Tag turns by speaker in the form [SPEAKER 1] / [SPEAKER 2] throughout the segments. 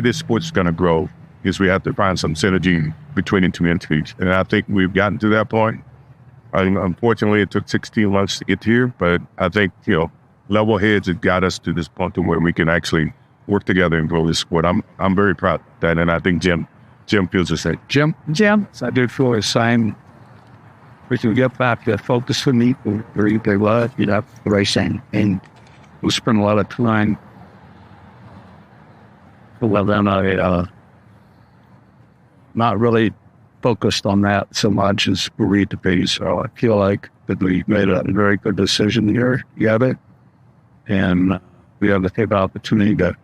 [SPEAKER 1] this sport's going to grow is we have to find some synergy between the two entities. And I think we've gotten to that point. Unfortunately, it took 16 months to get here, but I think, level heads have got us to this point to where we can actually work together and grow this sport. I'm very proud of that, and I think Jim feels the same.
[SPEAKER 2] Jim, I do feel the same. We can get back to focus for me, very big lot, racing, and we spend a lot of time. Well, then not really focused on that so much as we read the piece. So I feel like that we made a very good decision here together, and we have to take the opportunity to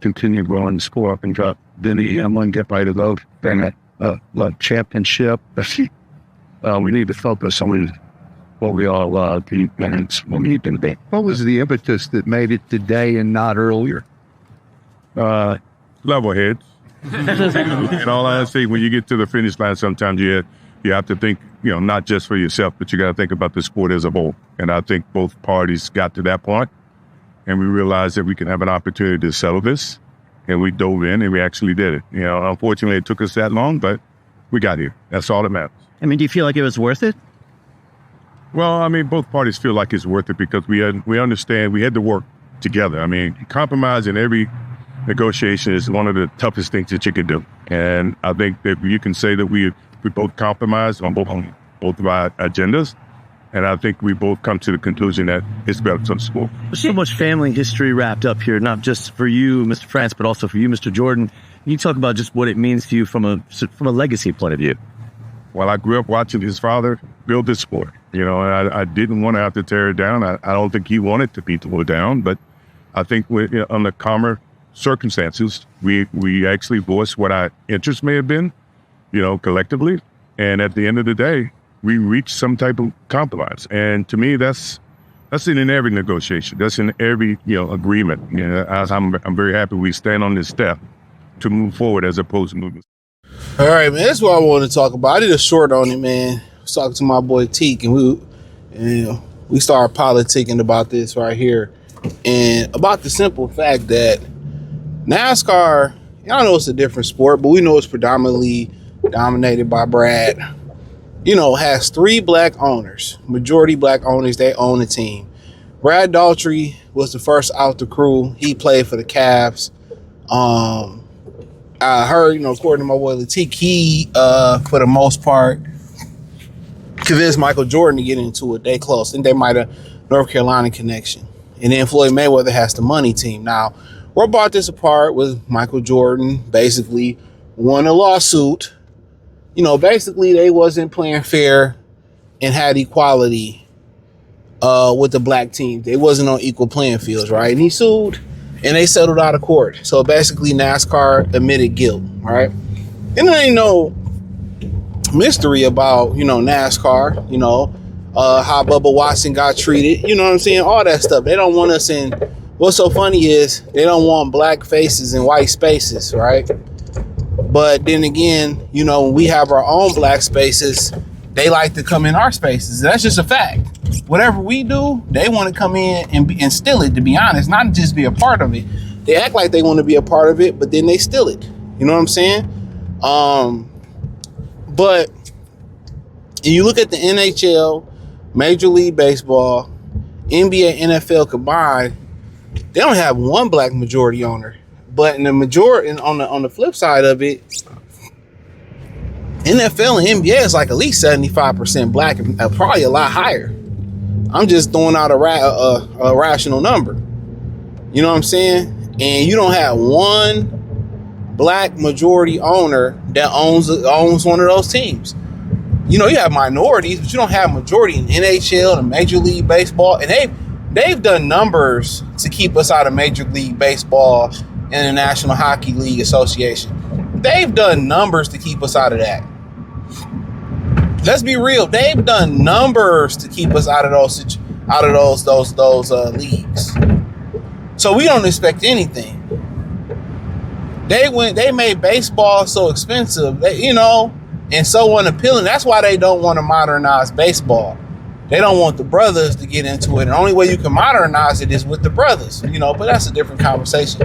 [SPEAKER 2] continue growing the sport and drop Denny Hamlin, get right to those, and a championship. We need to focus on what we all need to be.
[SPEAKER 3] What was the impetus that made it today and not earlier?
[SPEAKER 1] Level heads. In all honesty, when you get to the finish line, sometimes you have to think, not just for yourself, but you got to think about the sport as a whole. And I think both parties got to that point, and we realized that we can have an opportunity to settle this, and we dove in, and we actually did it. Unfortunately, it took us that long, but we got here. That's all that matters.
[SPEAKER 4] Do you feel like it was worth it?
[SPEAKER 1] Well, both parties feel like it's worth it because we understand we had to work together. Compromise in every negotiation is one of the toughest things that you can do. And I think that you can say that we both compromised on both of our agendas. And I think we both come to the conclusion that it's better for the sport.
[SPEAKER 4] There's so much family history wrapped up here, not just for you, Mr. France, but also for you, Mr. Jordan. Can you talk about just what it means to you from a legacy point of view?
[SPEAKER 1] Well, I grew up watching his father build this sport, and I didn't want to have to tear it down. I don't think he wanted to be torn down, but I think under calmer circumstances, we actually voiced what our interests may have been, collectively. And at the end of the day, we reached some type of compromise. And to me, that's in every negotiation. That's in every, agreement. I'm very happy we stand on this step to move forward as opposed to moving.
[SPEAKER 5] All right, man, that's what I want to talk about. I did a short on it, man. I was talking to my boy Teak, and we started politicking about this right here, and about the simple fact that NASCAR, I know it's a different sport, but we know it's predominantly dominated by Brad. Has 3 black owners, majority black owners. They own the team. Brad Daughtry was the first out the crew. He played for the Cavs. I heard, according to my boy Latique, he, for the most part, convinced Michael Jordan to get into it. They close. I think they might have North Carolina connection. And then Floyd Mayweather has the money team. Now, what brought this apart was Michael Jordan basically won a lawsuit. Basically they wasn't playing fair and had equality with the black team. They wasn't on equal playing fields, right? And he sued. And they settled out of court. So basically NASCAR admitted guilt, right? And there ain't no mystery about, NASCAR, how Bubba Watson got treated, you know what I'm saying? All that stuff. They don't want us in. What's so funny is they don't want black faces in white spaces, right? But then again, when we have our own black spaces, they like to come in our spaces. That's just a fact. Whatever we do, they want to come in and steal it, to be honest, not just be a part of it. They act like they want to be a part of it, but then they steal it. You know what I'm saying? But you look at the NHL, Major League Baseball, NBA, NFL combined, they don't have one black majority owner. But in the majority, on the flip side of it, NFL and NBA is like at least 75% black, and probably a lot higher. I'm just throwing out a rational number. You know what I'm saying? And you don't have one black majority owner that owns one of those teams. You have minorities, but you don't have majority in NHL and Major League Baseball. And they've done numbers to keep us out of Major League Baseball and the National Hockey League Association. They've done numbers to keep us out of that. Let's be real. They've done numbers to keep us out of those leagues. So we don't expect anything. They made baseball so expensive, and so unappealing. That's why they don't want to modernize baseball. They don't want the brothers to get into it. And the only way you can modernize it is with the brothers, but that's a different conversation.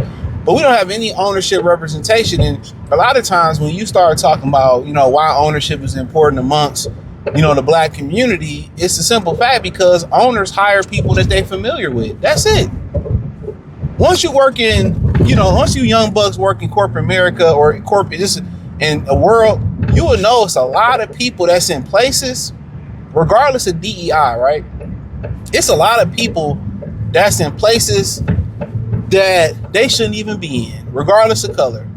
[SPEAKER 5] but we don't have any ownership representation. And a lot of times when you start talking about, why ownership is important amongst, the black community, it's a simple fact because owners hire people that they're familiar with. That's it. Once you work in, once you young bucks work in corporate America or corporate, just in a world, you will know it's a lot of people that's in places, regardless of DEI, right? It's a lot of people that's in places that they shouldn't even be in, regardless of color.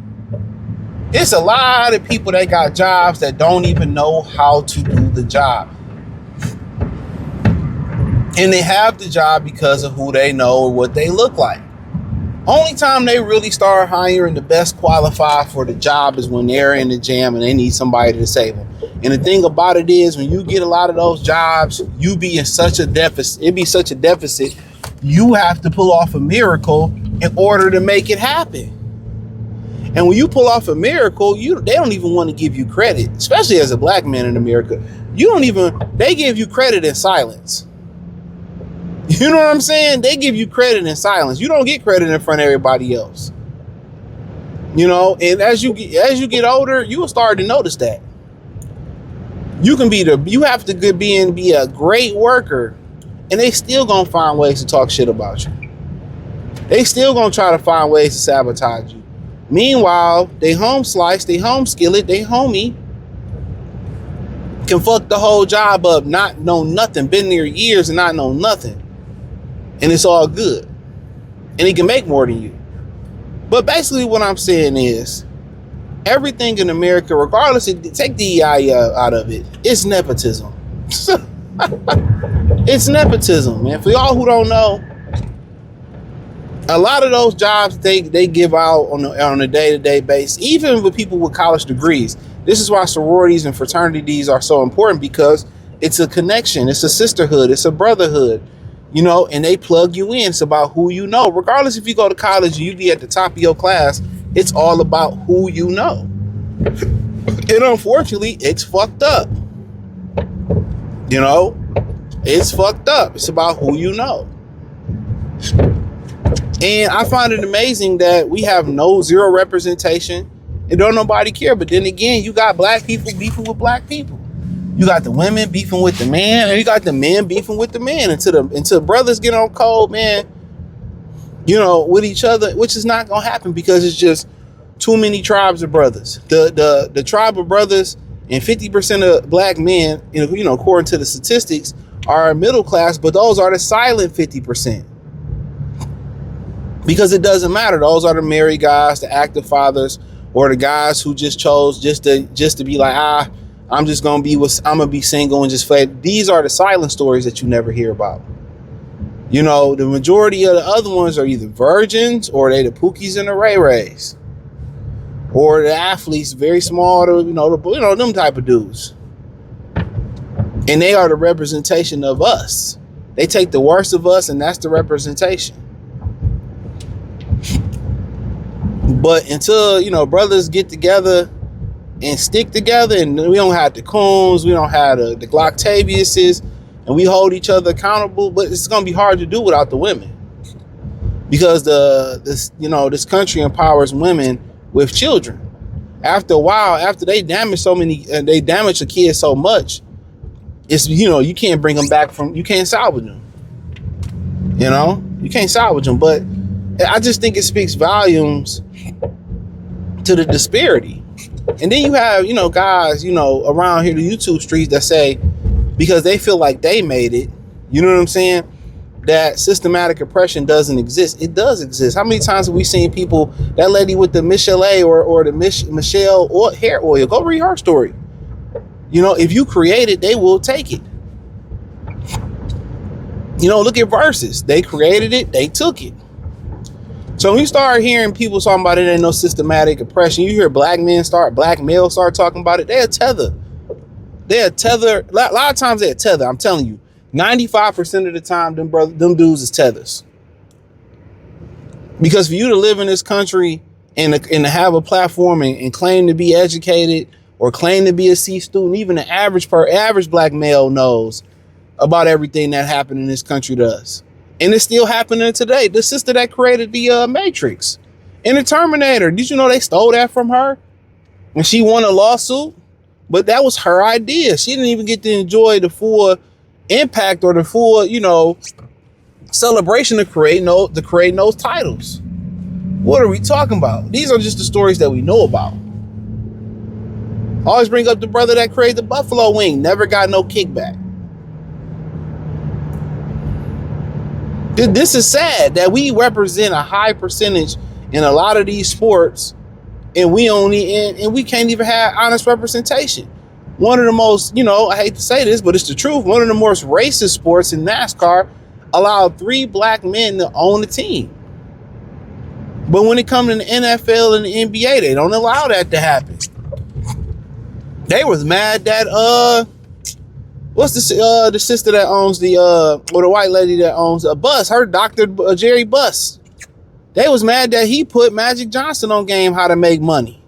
[SPEAKER 5] It's a lot of people that got jobs that don't even know how to do the job. And they have the job because of who they know or what they look like. Only time they really start hiring the best qualified for the job is when they're in the jam and they need somebody to save them. And the thing about it is, when you get a lot of those jobs, you be in such a deficit. It be such a deficit. You have to pull off a miracle in order to make it happen. And when you pull off a miracle, they don't even want to give you credit, especially as a black man in America. They give you credit in silence. You know what I'm saying? They give you credit in silence. You don't get credit in front of everybody else. And as you get older, you will start to notice that. You have to be a great worker, and they still gonna find ways to talk shit about you. They still gonna try to find ways to sabotage you. Meanwhile, they home slice, they home skillet, they homie can fuck the whole job up, not know nothing, been there years and not know nothing. And it's all good. And he can make more than you. But basically what I'm saying is, everything in America, regardless of, take DEI out of it, it's nepotism. It's nepotism, man. For y'all who don't know, a lot of those jobs they give out on a day-to-day basis, even with people with college degrees. This is why sororities and fraternities are so important, because it's a connection, it's a sisterhood, it's a brotherhood, and they plug you in. It's about who you know. Regardless if you go to college and you be at the top of your class, it's all about who you know. And unfortunately, it's fucked up. It's fucked up. It's about who you know. And I find it amazing that we have zero representation and don't nobody care. But then again, you got black people beefing with black people. You got the women beefing with the man, and you got the men beefing with the man until brothers get on cold, man, with each other, which is not gonna happen because it's just too many tribes of brothers. The tribe of brothers and 50% of black men, according to the statistics, are middle class, but those are the silent 50%. Because it doesn't matter. Those are the married guys, the active fathers, or the guys who just chose just to be like, I'm gonna be single and just flat. These are the silent stories that you never hear about. The majority of the other ones are either virgins or they the Pookies and the Ray Rays, or the athletes, very small, them type of dudes. And they are the representation of us. They take the worst of us, and that's the representation. But until, brothers get together and stick together, and we don't have the Coons, we don't have the Glocktaviuses, and we hold each other accountable, but it's going to be hard to do without the women. Because this country empowers women with children. After a while, after they damage they damage a kid so much, it's, you can't bring them back you can't salvage them. You can't salvage them. But I just think it speaks volumes to the disparity. And then you have, guys, around here, the YouTube streets that say, because they feel like they made it, you know what I'm saying, that systematic oppression doesn't exist. It does exist. How many times have we seen people, that lady with the Michelle or the Michelle hair oil, go read her story. If you create it, they will take it. Look at Versus. They created it, they took it. So when you start hearing people talking about it ain't no systematic oppression, you hear black males start talking about it, they're tether. A lot of times they're tether. I'm telling you, 95% of the time, them dudes is tethers. Because for you to live in this country and to have a platform and claim to be educated or claim to be a C student, even the average black male knows about everything that happened in this country to us. And it's still happening today. The sister that created the Matrix In the Terminator, did you know they stole that from her when she won a lawsuit? But that was her idea. She didn't even get to enjoy the full impact or the full, celebration of creating those titles. What are we talking about? These are just the stories that we know about. Always bring up the brother that created the Buffalo Wing. Never got no kickback. This is sad that we represent a high percentage in a lot of these sports, and we can't even have honest representation. One of the most, I hate to say this, but it's the truth. One of the most racist sports in NASCAR allowed 3 black men to own the team. But when it comes to the NFL and the NBA, they don't allow that to happen. They was mad that what's the sister that owns or the white lady that owns a bus, her Dr. Jerry Buss. They was mad that he put Magic Johnson on game how to make money.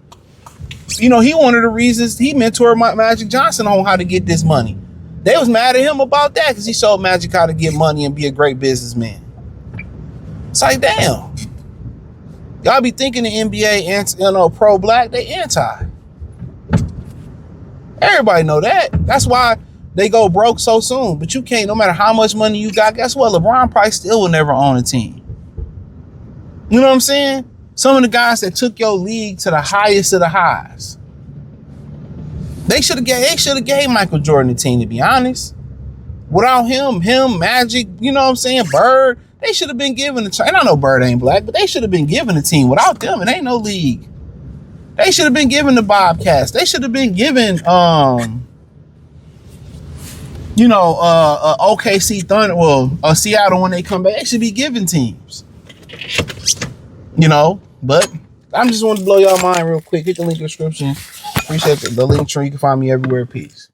[SPEAKER 5] He one of the reasons he mentored Magic Johnson on how to get this money. They was mad at him about that because he showed Magic how to get money and be a great businessman. It's like, damn. Y'all be thinking the NBA pro-black, they anti. Everybody know that. That's why they go broke so soon. But you can't, no matter how much money you got, guess what? LeBron probably still will never own a team. You know what I'm saying? Some of the guys that took your league to the highest of the highs. They should have gave Michael Jordan a team, to be honest. Without him, Magic, Bird, they should have been given and I know Bird ain't black, but they should have been given a team. Without them, it ain't no league. They should have been given the Bobcats. They should have been given OKC Thunder, Seattle when they come back. They should be given teams. But I just want to blow y'all mind real quick. Hit the link in the description. Appreciate the link tree. You can find me everywhere. Peace.